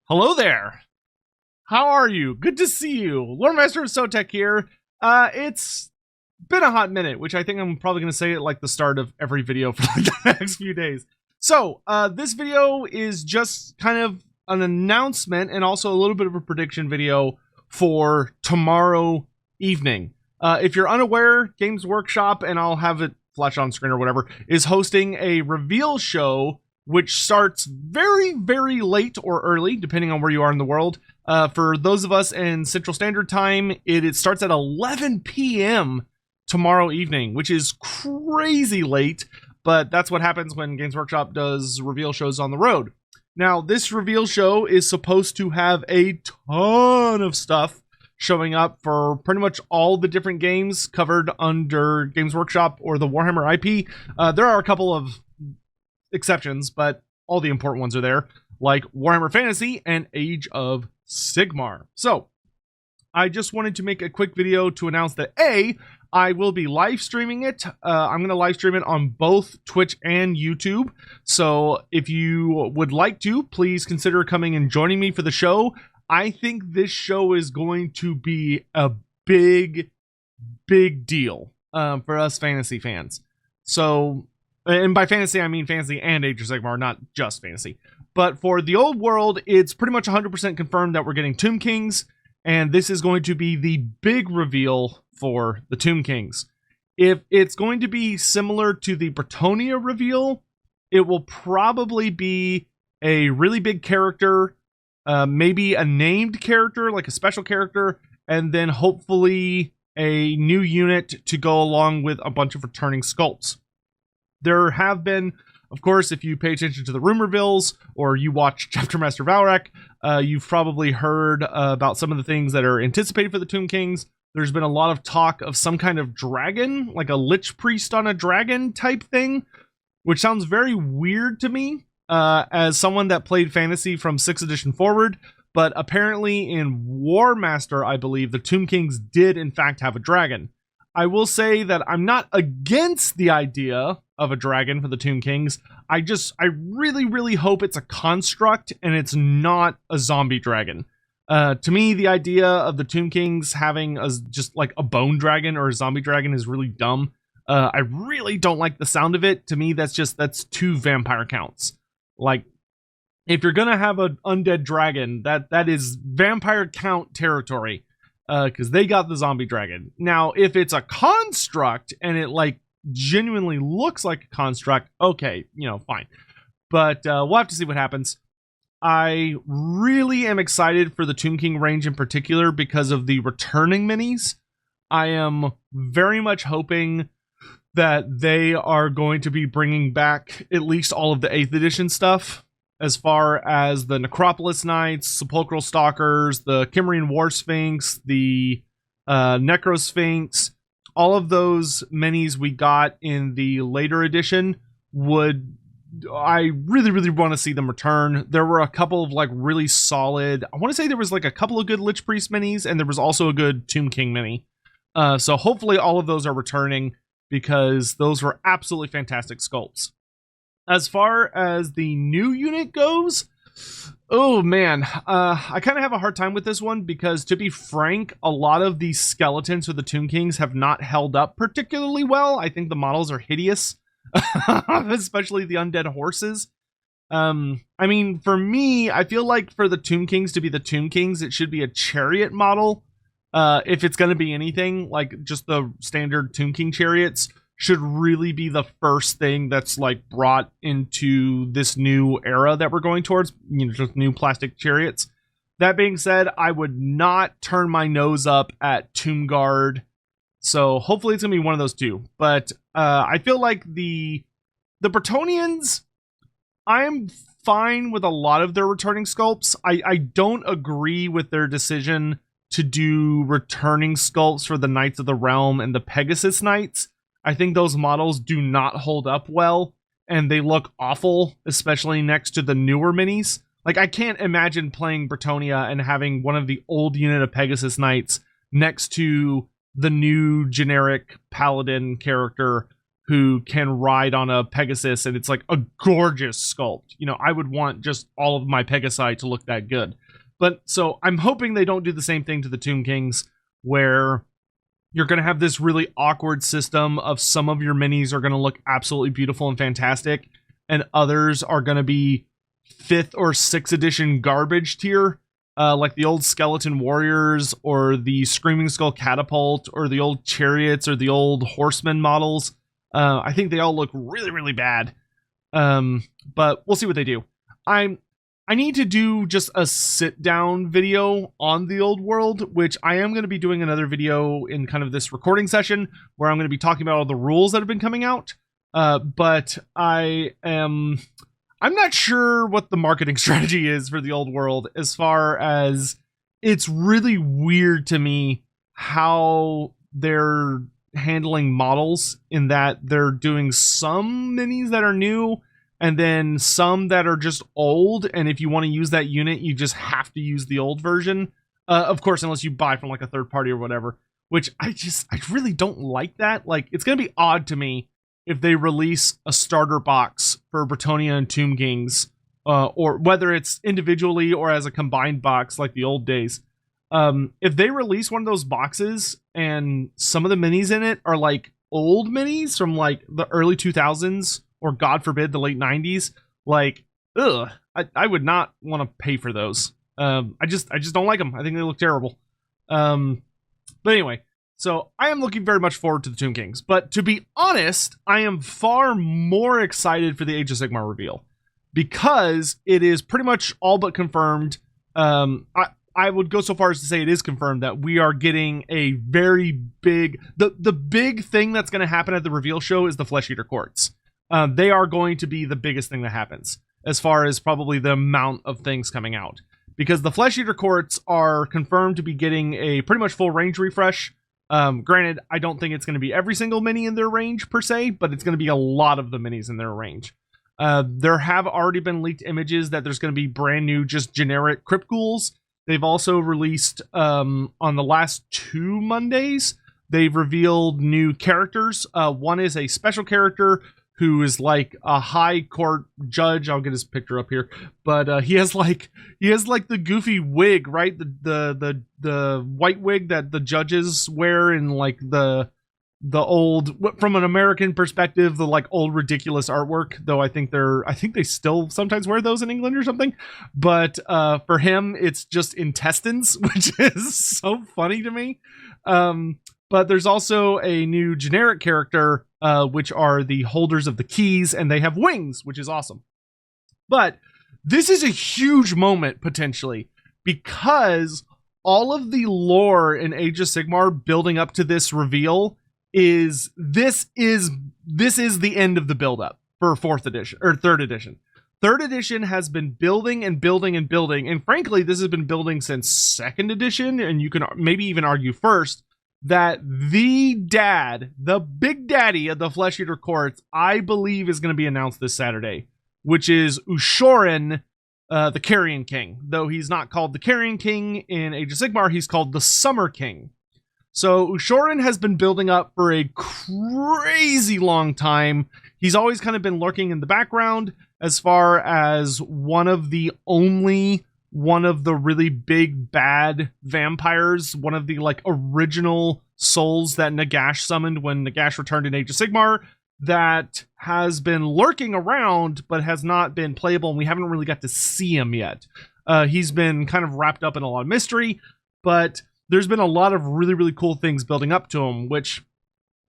Hello there. How are you? Good to see you. Lord Master of Sotek here. It's been a hot minute, which I think I'm probably going to say at like the start of every video for like the next few days. So, this video is just kind of an announcement and also a little bit of a prediction video for tomorrow evening. If you're unaware, Games Workshop, and I'll have it flash on screen or whatever, is hosting a reveal show which starts very, very late or early, depending on where you are in the world. For those of us in Central Standard Time, it starts at 11 p.m. tomorrow evening, which is crazy late, but that's what happens when Games Workshop does reveal shows on the road. Now, this reveal show is supposed to have a ton of stuff showing up for pretty much all the different games covered under Games Workshop or the Warhammer IP. There are a couple of exceptions, but all the important ones are there, like Warhammer Fantasy and Age of Sigmar. So, I just wanted to make a quick video to announce that I will be live streaming it. I'm going to live stream it on both Twitch and YouTube. So if you would like to, please consider coming and joining me for the show. I think this show is going to be a big, big deal for us fantasy fans. So, and by fantasy, I mean fantasy and Age of Sigmar, not just fantasy. But for the old world, it's pretty much 100% confirmed that we're getting Tomb Kings, and this is going to be the big reveal for the Tomb Kings. If it's going to be similar to the Bretonnia reveal, it will probably be a really big character, maybe a named character, like a special character, and then hopefully a new unit to go along with a bunch of returning sculpts. There have been, of course, if you pay attention to the rumorvilles or you watch Chapter Master Valrak, you've probably heard about some of the things that are anticipated for the Tomb Kings. There's been a lot of talk of some kind of dragon, like a Lich Priest on a dragon type thing, which sounds very weird to me as someone that played Fantasy from 6th edition forward. But apparently in War Master, I believe, the Tomb Kings did in fact have a dragon. I will say that I'm not against the idea of a dragon for the Tomb Kings. I really, really hope it's a construct and it's not a zombie dragon. To me, the idea of the Tomb Kings having just like a bone dragon or a zombie dragon is really dumb. I really don't like the sound of it. To me, that's two vampire counts. Like, if you're gonna have an undead dragon, that is vampire count territory. Because they got the zombie dragon. Now, if it's a construct and it like genuinely looks like a construct, okay, fine. But we'll have to see what happens. I really am excited for the Tomb King range in particular because of the returning minis. I am very much hoping that they are going to be bringing back at least all of the 8th edition stuff, as far as the Necropolis Knights, Sepulchral Stalkers, the Cimmerian War Sphinx, the Necro Sphinx. All of those minis we got in the later edition I really, really want to see them return. There were a couple of like really solid, I want to say there was like a couple of good Lich Priest minis, and there was also a good Tomb King mini. So hopefully all of those are returning, because those were absolutely fantastic sculpts. As far as the new unit goes, oh man, I kind of have a hard time with this one because, to be frank, a lot of the skeletons for the Tomb Kings have not held up particularly well. I think the models are hideous, especially the undead horses. I mean, for me, I feel like for the Tomb Kings to be the Tomb Kings, it should be a chariot model. If it's going to be anything, like just the standard Tomb King chariots should really be the first thing that's like brought into this new era that we're going towards, just new plastic chariots. That being said, I would not turn my nose up at Tomb Guard, so hopefully it's gonna be one of those two. But I feel like the Bretonnians, I'm fine with a lot of their returning sculpts. I don't agree with their decision to do returning sculpts for the Knights of the Realm and the Pegasus Knights. I think those models do not hold up well, and they look awful, especially next to the newer minis. Like, I can't imagine playing Bretonnia and having one of the old unit of Pegasus Knights next to the new generic Paladin character who can ride on a Pegasus, and it's like a gorgeous sculpt. You know, I would want just all of my Pegasi to look that good. But so I'm hoping they don't do the same thing to the Tomb Kings, where you're going to have this really awkward system of some of your minis are going to look absolutely beautiful and fantastic, and others are going to be 5th or 6th edition garbage tier, like the old Skeleton Warriors or the Screaming Skull Catapult or the old Chariots or the old Horseman models. I think they all look really, really bad. But we'll see what they do. I need to do just a sit-down video on the old world, which I am going to be doing another video in kind of this recording session where I'm going to be talking about all the rules that have been coming out. But I'm not sure what the marketing strategy is for the old world, as far as it's really weird to me how they're handling models, in that they're doing some minis that are new and then some that are just old, and if you want to use that unit you just have to use the old version, of course, unless you buy from like a third party or whatever, which I really don't like that. Like, it's gonna be odd to me if they release a starter box for Bretonnia and Tomb Kings, or whether it's individually or as a combined box like the old days. If they release one of those boxes and some of the minis in it are like old minis from like the early 2000s, or God forbid the late 90s, like, I would not want to pay for those. I just don't like them. I think they look terrible. But anyway, so I am looking very much forward to the Tomb Kings. But to be honest, I am far more excited for the Age of Sigmar reveal, because it is pretty much all but confirmed. I would go so far as to say it is confirmed that we are getting a very big... The big thing that's going to happen at the reveal show is the Flesh Eater Courts. They are going to be the biggest thing that happens, as far as probably the amount of things coming out. Because the Flesh Eater Courts are confirmed to be getting a pretty much full range refresh. Granted, I don't think it's going to be every single mini in their range, per se, but it's going to be a lot of the minis in their range. There have already been leaked images that there's going to be brand new, just generic Crypt Ghouls. They've also released, on the last 2 Mondays, they've revealed new characters. One is a special character who is like a high court judge. I'll get his picture up here, but he has like the goofy wig, right? The white wig that the judges wear in like the old, from an American perspective, the like old ridiculous artwork. Though I think they still sometimes wear those in England or something. But for him, it's just intestines, which is so funny to me. But there's also a new generic character, which are the holders of the keys, and they have wings, which is awesome. But this is a huge moment, potentially, because all of the lore in Age of Sigmar building up to this reveal is this is the end of the build-up for 4th edition, or 3rd edition. 3rd edition has been building and building and building, and frankly, this has been building since 2nd edition, and you can maybe even argue 1st, that the big daddy of the Flesh Eater Courts, I believe, is going to be announced this Saturday, which is USHORAN, the Carrion King. Though he's not called the Carrion King in Age of Sigmar, he's called the Summer King. So USHORAN has been building up for a crazy long time. He's always kind of been lurking in the background as far as one of the really big bad vampires, one of the like original souls that Nagash summoned when Nagash returned in Age of Sigmar, that has been lurking around but has not been playable, and we haven't really got to see him yet. He's been kind of wrapped up in a lot of mystery, but there's been a lot of really, really cool things building up to him, which,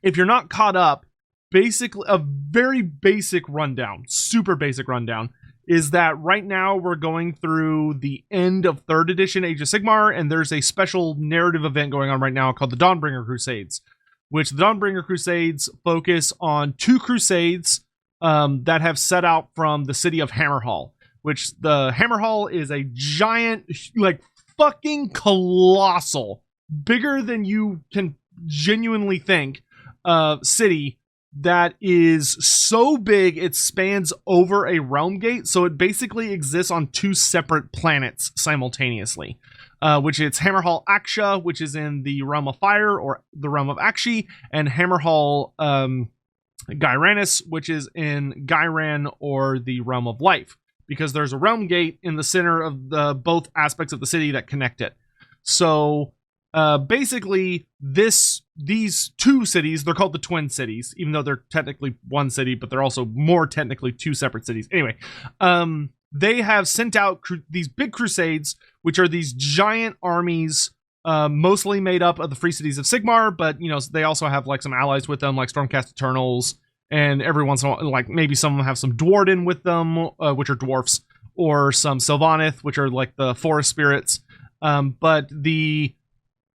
if you're not caught up, basically a very basic rundown, super basic rundown, is that right now we're going through the end of 3rd edition Age of Sigmar, and there's a special narrative event going on right now called the Dawnbringer Crusades, which the Dawnbringer Crusades focus on 2 crusades that have set out from the city of Hammerhall, which the Hammerhall is a giant, like fucking colossal, bigger than you can genuinely think, city that is so big it spans over a realm gate, so it basically exists on 2 separate planets simultaneously, which it's Hammerhall Aksha, which is in the realm of fire, or the realm of Akshi, and Hammerhall Gyranus, which is in Gyran, or the Realm of Life, because there's a realm gate in the center of the both aspects of the city that connect it. So basically, these two cities, they're called the Twin Cities, even though they're technically one city, but they're also more technically two separate cities. Anyway, they have sent out these big crusades, which are these giant armies, mostly made up of the free cities of Sigmar, but they also have like some allies with them, like Stormcast Eternals, and every once in a while, like maybe some of them have some Dwarden with them, which are dwarfs, or some Sylvaneth, which are like the forest spirits. But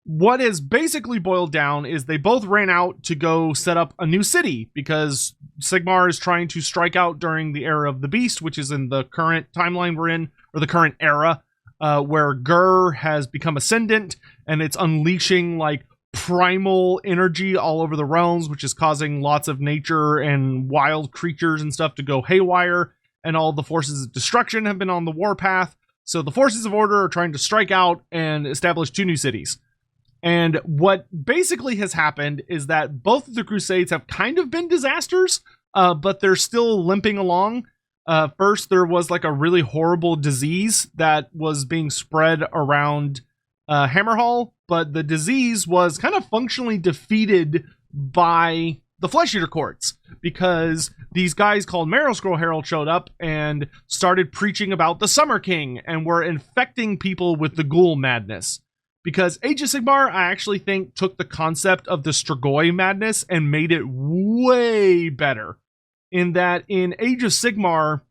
what is basically boiled down is they both ran out to go set up a new city, because Sigmar is trying to strike out during the era of the Beast, which is in the current timeline we're in, or the current era, where Gur has become ascendant, and it's unleashing like primal energy all over the realms, which is causing lots of nature and wild creatures and stuff to go haywire, and all the forces of destruction have been on the warpath. So the forces of order are trying to strike out and establish two new cities. And what basically has happened is that both of the crusades have kind of been disasters, but they're still limping along. First, there was like a really horrible disease that was being spread around Hammerhall, but the disease was kind of functionally defeated by the Flesh Eater courts, because these guys called Marrow Scroll Herald showed up and started preaching about the Summer King and were infecting people with the ghoul madness. Because Age of Sigmar, I actually think, took the concept of the Strigoi madness and made it way better. In that, in Age of Sigmar,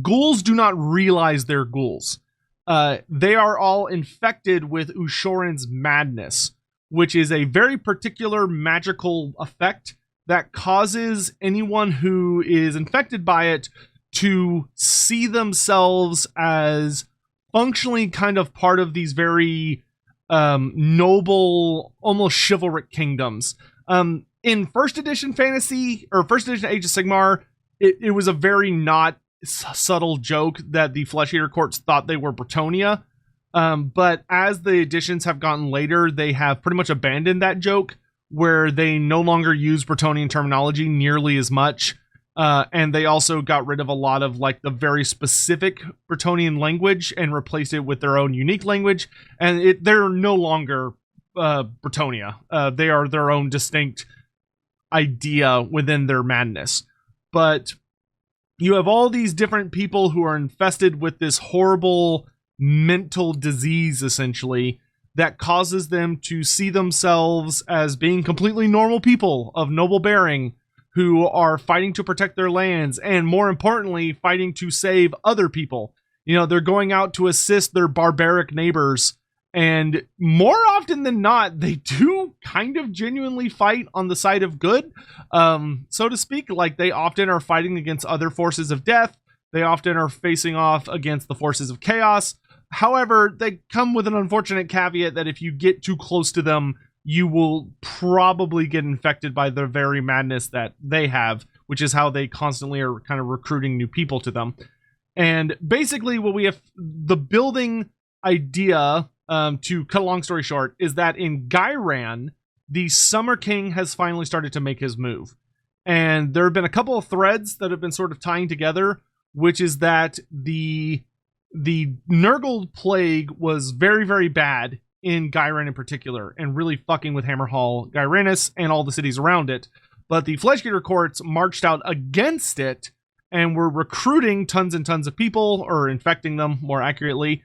ghouls do not realize they're ghouls. They are all infected with USHORAN's madness, which is a very particular magical effect that causes anyone who is infected by it to see themselves as functionally kind of part of these very noble, almost chivalric kingdoms. In first edition fantasy, or first edition Age of Sigmar, it was a very not subtle joke that the Flesh Eater courts thought they were Bretonnia. But as the editions have gotten later, they have pretty much abandoned that joke, where they no longer use Bretonnian terminology nearly as much. And they also got rid of a lot of like the very specific Bretonnian language and replaced it with their own unique language. And they're no longer Bretonnia. They are their own distinct idea within their madness. But you have all these different people who are infested with this horrible mental disease, essentially, that causes them to see themselves as being completely normal people of noble bearing, who are fighting to protect their lands, and more importantly, fighting to save other people. They're going out to assist their barbaric neighbors, and more often than not, they do kind of genuinely fight on the side of good, so to speak. Like, they often are fighting against other forces of death. They often are facing off against the forces of chaos. However, they come with an unfortunate caveat that if you get too close to them, you will probably get infected by the very madness that they have, which is how they constantly are kind of recruiting new people to them. And basically what we have, the building idea, to cut a long story short, is that in Gyran, the Summer King has finally started to make his move. And there have been a couple of threads that have been sort of tying together, which is that the Nurgle plague was very, very bad in Gyran in particular, and really fucking with Hammerhall, Gyranus, and all the cities around it. But the Flesh Eater courts marched out against it and were recruiting tons and tons of people, or infecting them more accurately.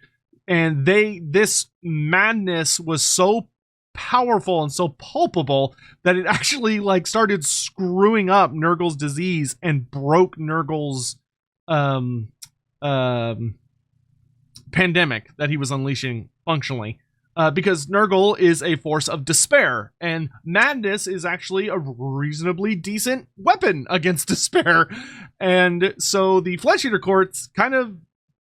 And this madness was so powerful and so palpable that it actually like started screwing up Nurgle's disease and broke Nurgle's pandemic that he was unleashing functionally. Because Nurgle is a force of despair, and madness is actually a reasonably decent weapon against despair. And so the Flesh Eater courts kind of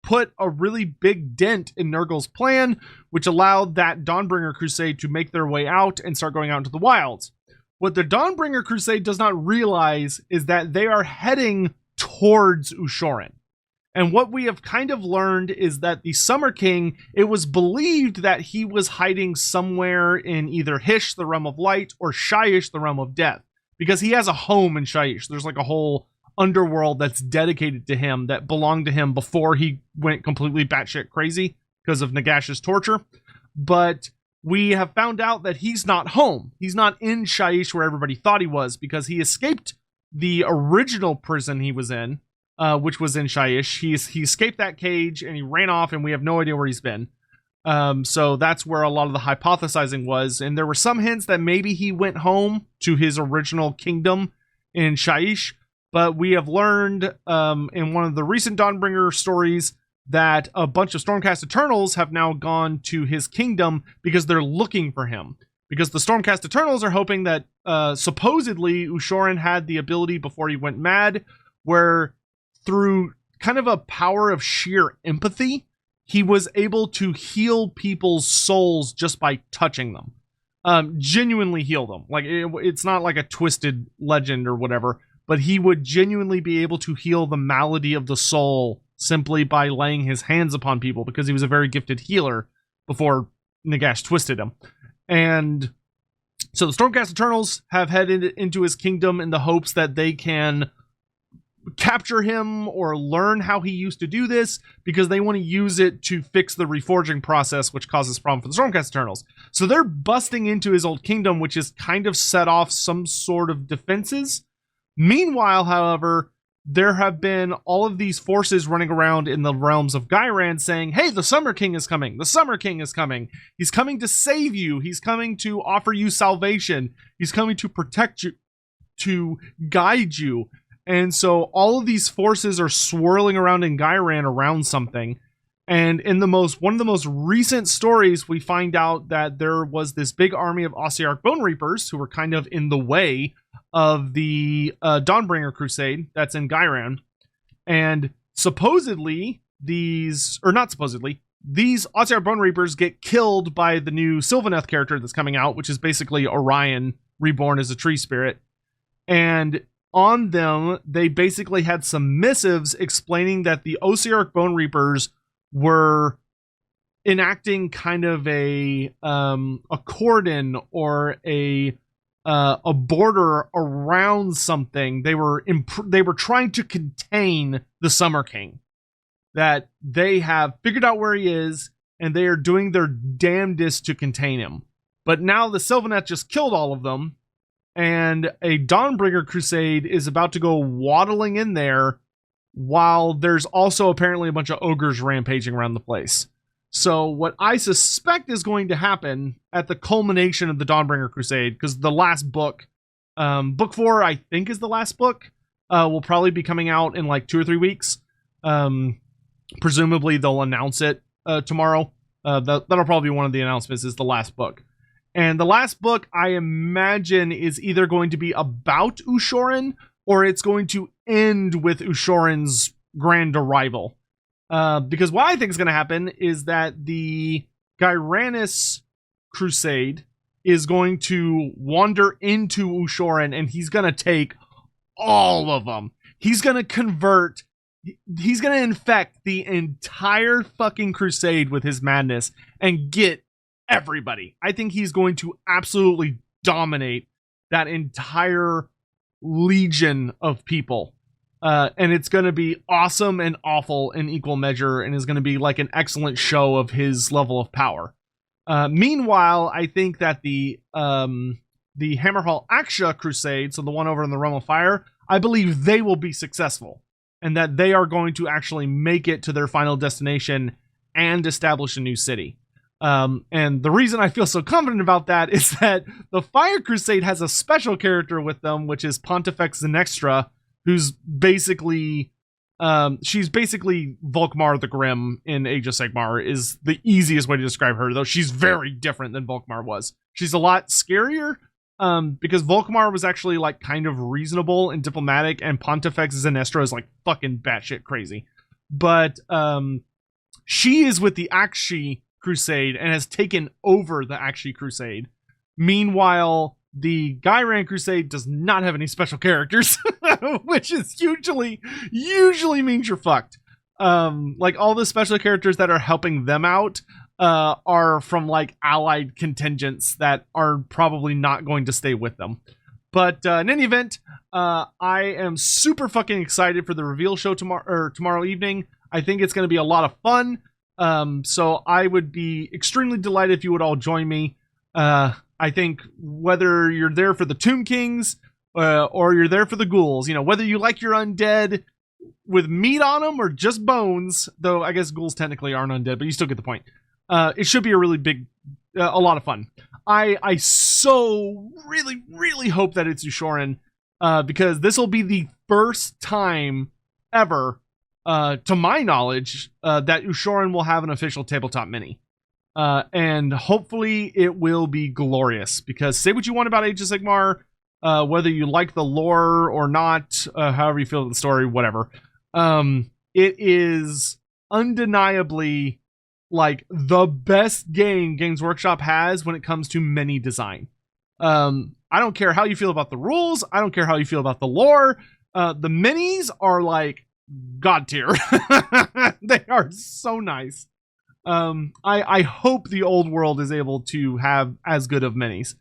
put a really big dent in Nurgle's plan, which allowed that Dawnbringer Crusade to make their way out and start going out into the wilds. What the Dawnbringer Crusade does not realize is that they are heading towards USHORAN. And what we have kind of learned is that the Summer King, it was believed that he was hiding somewhere in either Hysh, the Realm of Light, or Shyish, the Realm of Death. because he has a home in Shyish. There's like a whole underworld that's dedicated to him that belonged to him before he went completely batshit crazy because of Nagash's torture. But we have found out that he's not home. He's not in Shyish where everybody thought he was, because he escaped the original prison he was in, which was in Shyish. He escaped that cage and he ran off, and we have no idea where he's been. So that's where a lot of the hypothesizing was, and there were some hints that maybe he went home to his original kingdom in Shyish, but we have learned in one of the recent Dawnbringer stories that a bunch of Stormcast Eternals have now gone to his kingdom because they're looking for him. Because the Stormcast Eternals are hoping that supposedly USHORAN had the ability before he went mad, where through kind of a power of sheer empathy, he was able to heal people's souls just by touching them. Genuinely heal them. Like, it's not like a twisted legend or whatever, but he would genuinely be able to heal the malady of the soul simply by laying his hands upon people, because he was a very gifted healer before Nagash twisted him. And so the Stormcast Eternals have headed into his kingdom in the hopes that they can capture him or learn how he used to do this, because they want to use it to fix the reforging process, which causes problem for the Stormcast Eternals. So they're busting into his old kingdom, which is kind of set off some sort of defenses. Meanwhile, however, there have been all of these forces running around in the realms of Ghyran saying, hey, the Summer King is coming. The Summer King is coming. He's coming to save you. He's coming to offer you salvation. He's coming to protect you, to guide you. And so all of these forces are swirling around in Ghyran around something. And in one of the most recent stories, we find out that there was this big army of Ossiarch Bone Reapers who were kind of in the way of the Dawnbringer Crusade that's in Ghyran. And supposedly these Ossiarch Bone Reapers get killed by the new Sylvaneth character that's coming out, which is basically Orion reborn as a tree spirit. And on them, they basically had some missives explaining that the Ossiarch Bone Reapers were enacting kind of a cordon or a border around something. They were trying to contain the Summer King. That they have figured out where he is, and they are doing their damnedest to contain him. But now the Sylvaneth just killed all of them, and a Dawnbringer Crusade is about to go waddling in there, while there's also apparently a bunch of ogres rampaging around the place. So what I suspect is going to happen at the culmination of the Dawnbringer Crusade, because the last book, book 4, I think is the last book, will probably be coming out in like 2 or 3 weeks. Presumably they'll announce it tomorrow. That'll probably be one of the announcements, is the last book. And the last book, I imagine, is either going to be about USHORAN, or it's going to end with USHORAN's grand arrival. Because what I think is going to happen is that the Gyranis Crusade is going to wander into USHORAN, and he's going to take all of them. He's going to convert, he's going to infect the entire fucking crusade with his madness and get everybody. I think he's going to absolutely dominate that entire legion of people. And it's going to be awesome and awful in equal measure, and is going to be like an excellent show of his level of power. Meanwhile, I think that the Hammerhall Aksha Crusade, so the one over in the Realm of Fire, I believe they will be successful, and that they are going to actually make it to their final destination and establish a new city. And the reason I feel so confident about that is that the Fire Crusade has a special character with them, which is Pontifex Zenestra, who's basically, she's basically Volkmar the Grim in Age of Sigmar, is the easiest way to describe her, though she's very different than Volkmar was. She's a lot scarier, because Volkmar was actually like kind of reasonable and diplomatic, and Pontifex Zenestra is like fucking batshit crazy. But she is with the Akshi Crusade and has taken over the Akshi Crusade. Meanwhile, the Ghyran Crusade does not have any special characters, which is usually means you're fucked. Like all the special characters that are helping them out are from like allied contingents that are probably not going to stay with them. But in any event, I am super fucking excited for the reveal show tomorrow evening. I think it's going to be a lot of fun. So I would be extremely delighted if you would all join me. I think whether you're there for the Tomb Kings or you're there for the ghouls, whether you like your undead with meat on them or just bones, though I guess ghouls technically aren't undead, but you still get the point. It should be a really big, a lot of fun. I so really hope that it's USHORAN, because this will be the first time ever, to my knowledge, that USHORAN will have an official tabletop mini. And hopefully it will be glorious, because say what you want about Age of Sigmar, whether you like the lore or not, however you feel about the story, whatever. It is undeniably like the best game Games Workshop has when it comes to mini design. I don't care how you feel about the rules. I don't care how you feel about the lore. The minis are like god tier. They are so nice. I hope the old world is able to have as good of minis.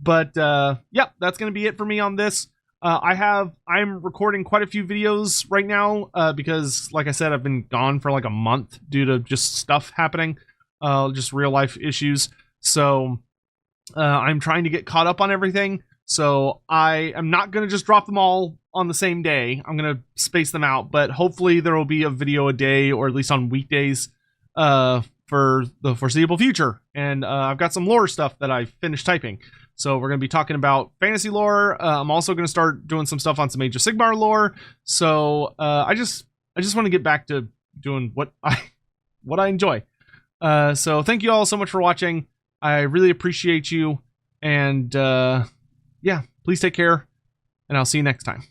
But yeah, that's going to be it for me on this. I'm recording quite a few videos right now because, like I said, I've been gone for like a month due to just stuff happening, just real life issues. So I'm trying to get caught up on everything. So I am not going to just drop them all on the same day. I'm going to space them out, but hopefully there will be a video a day, or at least on weekdays, for the foreseeable future. And I've got some lore stuff that I finished typing. So we're going to be talking about fantasy lore. I'm also going to start doing some stuff on some Age of Sigmar lore. So I just want to get back to doing what I enjoy. So thank you all so much for watching. I really appreciate you. And yeah, please take care. And I'll see you next time.